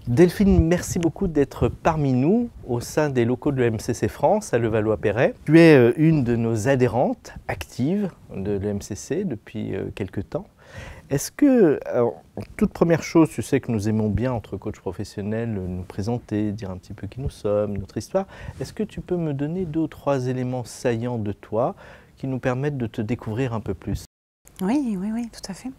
Delphine, merci beaucoup d'être parmi nous au sein des locaux de l'EMCC France à Levallois-Perret. Tu es une de nos adhérentes actives de l'EMCC depuis quelques temps. Est-ce que, alors, toute première chose, tu sais que nous aimons bien, entre coachs professionnels, nous présenter, dire un petit peu qui nous sommes, notre histoire. Est-ce que tu peux me donner 2 ou 3 éléments saillants de toi qui nous permettent de te découvrir un peu plus? Oui, tout à fait.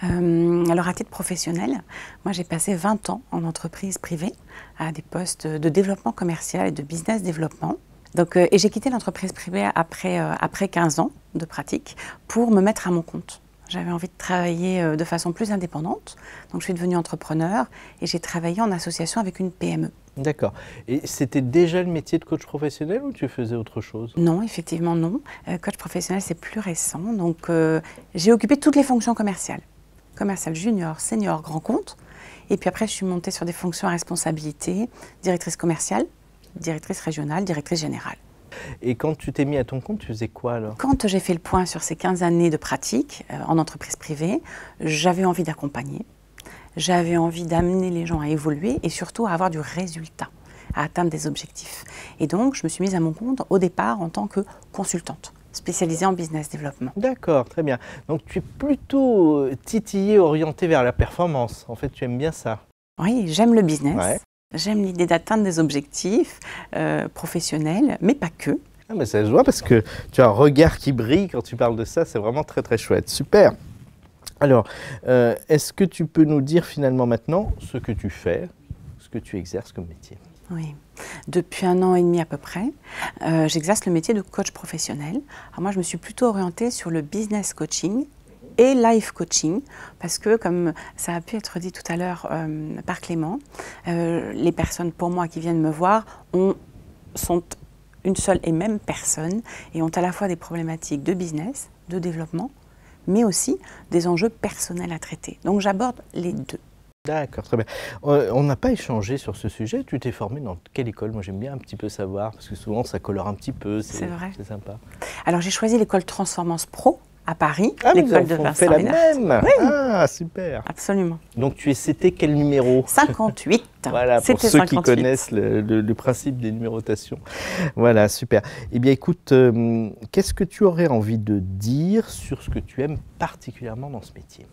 Alors à titre professionnel, moi j'ai passé 20 ans en entreprise privée à des postes de développement commercial et de business développement. Donc, et j'ai quitté l'entreprise privée après 15 ans de pratique pour me mettre à mon compte. J'avais envie de travailler de façon plus indépendante, donc je suis devenue entrepreneur et j'ai travaillé en association avec une PME. D'accord. Et c'était déjà le métier de coach professionnel ou tu faisais autre chose? Non, effectivement non. Coach professionnel, c'est plus récent. Donc, j'ai occupé toutes les fonctions commerciales. Commercial junior, senior, grand compte. Et puis après, je suis montée sur des fonctions à responsabilité, directrice commerciale, directrice régionale, directrice générale. Et quand tu t'es mis à ton compte, tu faisais quoi alors? Quand j'ai fait le point sur ces 15 années de pratique en entreprise privée, j'avais envie d'accompagner. J'avais envie d'amener les gens à évoluer et surtout à avoir du résultat, à atteindre des objectifs. Et donc, je me suis mise à mon compte au départ en tant que consultante, spécialisée en business développement. D'accord, très bien. Donc tu es plutôt titillée, orientée vers la performance. En fait, tu aimes bien ça. Oui, j'aime le business. Ouais. J'aime l'idée d'atteindre des objectifs professionnels, mais pas que. Ah, mais ça se voit parce que tu as un regard qui brille quand tu parles de ça. C'est vraiment très très chouette. Super. Alors, est-ce que tu peux nous dire finalement maintenant ce que tu fais, ce que tu exerces comme métier? Oui. Depuis 1 an et demi à peu près, j'exerce le métier de coach professionnel. Alors moi, je me suis plutôt orientée sur le business coaching et life coaching, parce que, comme ça a pu être dit tout à l'heure par Clément, les personnes pour moi qui viennent me voir sont une seule et même personne et ont à la fois des problématiques de business, de développement, mais aussi des enjeux personnels à traiter. Donc j'aborde les deux. D'accord, très bien. On n'a pas échangé sur ce sujet. Tu t'es formé dans quelle école? Moi, j'aime bien un petit peu savoir, parce que souvent, ça colore un petit peu. C'est vrai. C'est sympa. Alors, j'ai choisi l'école Transformance Pro à Paris, Ah, l'école de on Vincent fait la Lénart. même. Oui, Ah, super. absolument. Donc, c'était quel numéro? 58. Voilà, pour C'était ceux 58. qui connaissent le principe des numérotations. Voilà, super. Eh bien, écoute, qu'est-ce que tu aurais envie de dire sur ce que tu aimes particulièrement dans ce métier?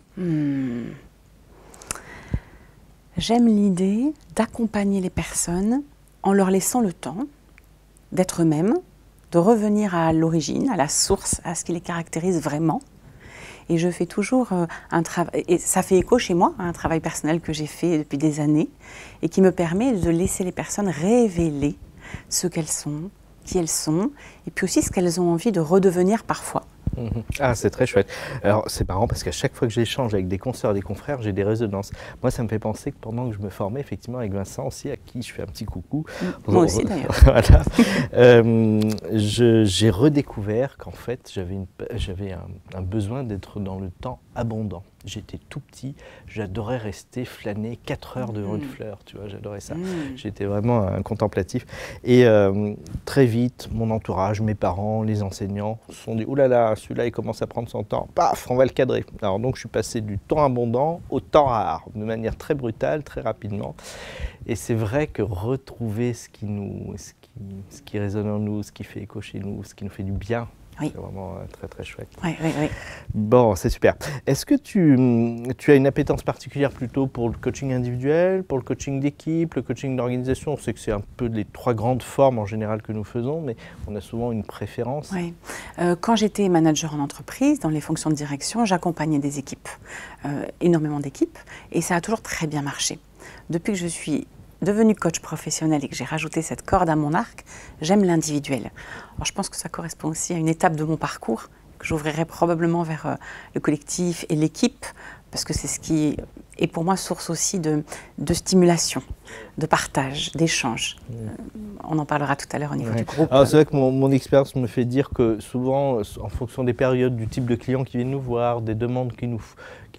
J'aime l'idée d'accompagner les personnes en leur laissant le temps d'être eux-mêmes, de revenir à l'origine, à la source, à ce qui les caractérise vraiment. Et je fais toujours un travail, et ça fait écho chez moi, à un travail personnel que j'ai fait depuis des années et qui me permet de laisser les personnes révéler ce qu'elles sont, qui elles sont, et puis aussi ce qu'elles ont envie de redevenir parfois. Ah, c'est très chouette. Alors, c'est marrant parce qu'à chaque fois que j'échange avec des consoeurs, des confrères, j'ai des résonances. Moi, ça me fait penser que pendant que je me formais, effectivement, avec Vincent aussi, à qui je fais un petit coucou. Moi aussi, d'ailleurs. Voilà. J'ai redécouvert qu'en fait, j'avais un besoin d'être dans le temps abondant. J'étais tout petit, j'adorais rester flâner 4 heures devant une fleur, tu vois, j'adorais ça. J'étais vraiment un contemplatif. Et très vite, mon entourage, mes parents, les enseignants se sont dit « Ouh là là, celui-là, il commence à prendre son temps. Paf, on va le cadrer ». Alors donc, je suis passé du temps abondant au temps rare, de manière très brutale, très rapidement. Et c'est vrai que retrouver ce qui résonne en nous, ce qui fait écho chez nous, ce qui nous fait du bien, oui. C'est vraiment très très chouette. Oui. Bon, c'est super. Est-ce que tu as une appétence particulière plutôt pour le coaching individuel, pour le coaching d'équipe, le coaching d'organisation? On sait que c'est un peu les 3 grandes formes en général que nous faisons, mais on a souvent une préférence. Oui. Quand j'étais manager en entreprise, dans les fonctions de direction, j'accompagnais des équipes, énormément d'équipes, et ça a toujours très bien marché. Depuis que je suis devenue coach professionnel et que j'ai rajouté cette corde à mon arc, j'aime l'individuel. Alors je pense que ça correspond aussi à une étape de mon parcours que j'ouvrirai probablement vers le collectif et l'équipe, parce que c'est ce qui est pour moi source aussi de stimulation, de partage, d'échange. On en parlera tout à l'heure au niveau du groupe. C'est vrai que mon expérience me fait dire que souvent, en fonction des périodes, du type de clients qui viennent nous voir, des demandes qu'ils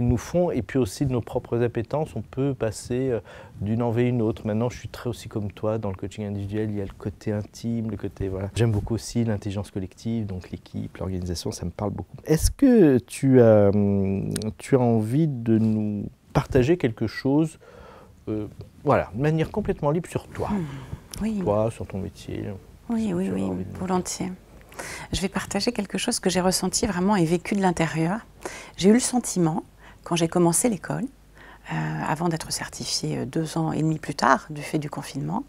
nous font, et puis aussi de nos propres appétences, on peut passer d'une envie à une autre. Maintenant, je suis très aussi comme toi, dans le coaching individuel, il y a le côté intime, le côté, voilà. J'aime beaucoup aussi l'intelligence collective, donc l'équipe, l'organisation, ça me parle beaucoup. Est-ce que tu as envie de nous partager quelque chose voilà, de manière complètement libre sur toi. Oui. Toi, sur ton métier. Oui, oui, oui, volontiers. Je vais partager quelque chose que j'ai ressenti vraiment et vécu de l'intérieur. J'ai eu le sentiment, quand j'ai commencé l'école, avant d'être certifiée 2 ans et demi plus tard, du fait du confinement,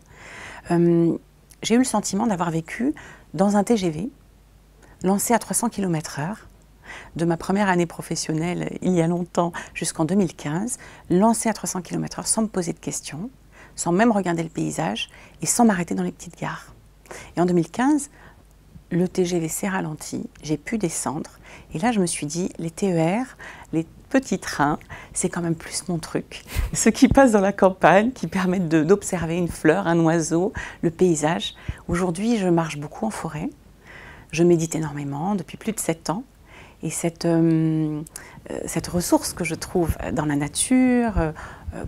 j'ai eu le sentiment d'avoir vécu dans un TGV, lancé à 300 km/h, de ma première année professionnelle, il y a longtemps, jusqu'en 2015, lancé à 300 km/h sans me poser de questions, sans même regarder le paysage et sans m'arrêter dans les petites gares. Et en 2015, le TGV s'est ralenti, j'ai pu descendre. Et là, je me suis dit, les TER, les petits trains, c'est quand même plus mon truc. Ceux qui passent dans la campagne, qui permettent d'observer une fleur, un oiseau, le paysage. Aujourd'hui, je marche beaucoup en forêt. Je médite énormément depuis plus de 7 ans. Et cette ressource que je trouve dans la nature,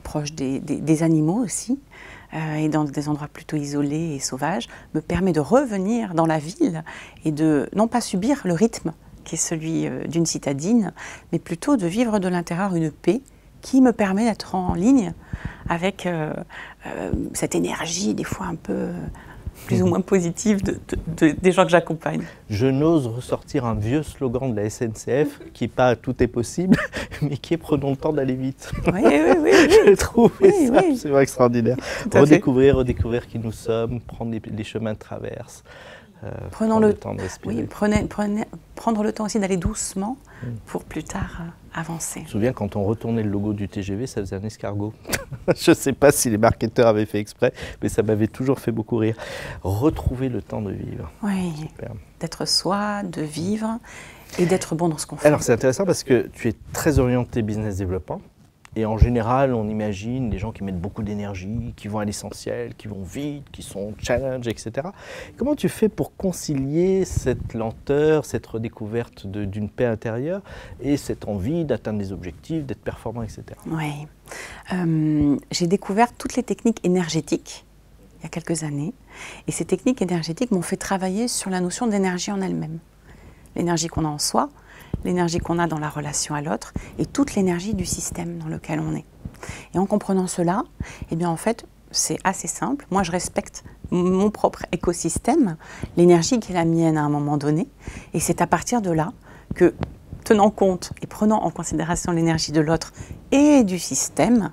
proche des animaux aussi, et dans des endroits plutôt isolés et sauvages, me permet de revenir dans la ville et de non pas subir le rythme qui est celui d'une citadine, mais plutôt de vivre de l'intérieur une paix qui me permet d'être en ligne avec cette énergie des fois un peu plus ou moins positive des gens que j'accompagne. Je n'ose ressortir un vieux slogan de la SNCF qui n'est pas « tout est possible », mais qui est « prenons le temps d'aller vite ». Oui, oui, oui. J'ai trouvé ça absolument extraordinaire. Redécouvrir qui nous sommes, prendre les chemins de traverse. Prenons le temps de respirer. Oui, prendre le temps aussi d'aller doucement pour plus tard avancer. Je me souviens quand on retournait le logo du TGV, ça faisait un escargot. Je ne sais pas si les marketeurs avaient fait exprès, mais ça m'avait toujours fait beaucoup rire. Retrouver le temps de vivre. Oui, d'être soi, de vivre et d'être bon dans ce qu'on fait. Alors c'est intéressant parce que tu es très orienté business développement. Et en général, on imagine des gens qui mettent beaucoup d'énergie, qui vont à l'essentiel, qui vont vite, qui sont challenge, etc. Comment tu fais pour concilier cette lenteur, cette redécouverte d'une paix intérieure et cette envie d'atteindre des objectifs, d'être performant, etc. Oui. J'ai découvert toutes les techniques énergétiques il y a quelques années. Et ces techniques énergétiques m'ont fait travailler sur la notion d'énergie en elle-même. L'énergie qu'on a en soi, l'énergie qu'on a dans la relation à l'autre et toute l'énergie du système dans lequel on est. Et en comprenant cela, eh bien en fait, c'est assez simple. Moi, je respecte mon propre écosystème, l'énergie qui est la mienne à un moment donné. Et c'est à partir de là que, tenant compte et prenant en considération l'énergie de l'autre et du système,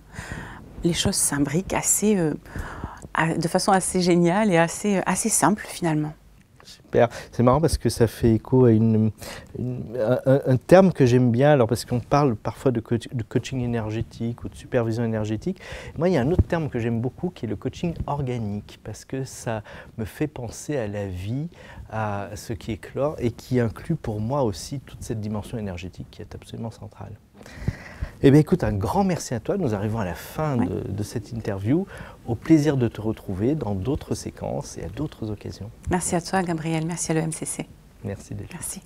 les choses s'imbriquent de façon assez géniale et assez simple finalement. Super. C'est marrant parce que ça fait écho à un terme que j'aime bien, alors parce qu'on parle parfois de coaching énergétique ou de supervision énergétique. Moi, il y a un autre terme que j'aime beaucoup qui est le coaching organique, parce que ça me fait penser à la vie, à ce qui éclore et qui inclut pour moi aussi toute cette dimension énergétique qui est absolument centrale. Eh bien écoute, un grand merci à toi. Nous arrivons à la fin de cette interview. Au plaisir de te retrouver dans d'autres séquences et à d'autres occasions. Merci à toi, Gabriel. Merci à l'EMCC. Merci déjà. Merci.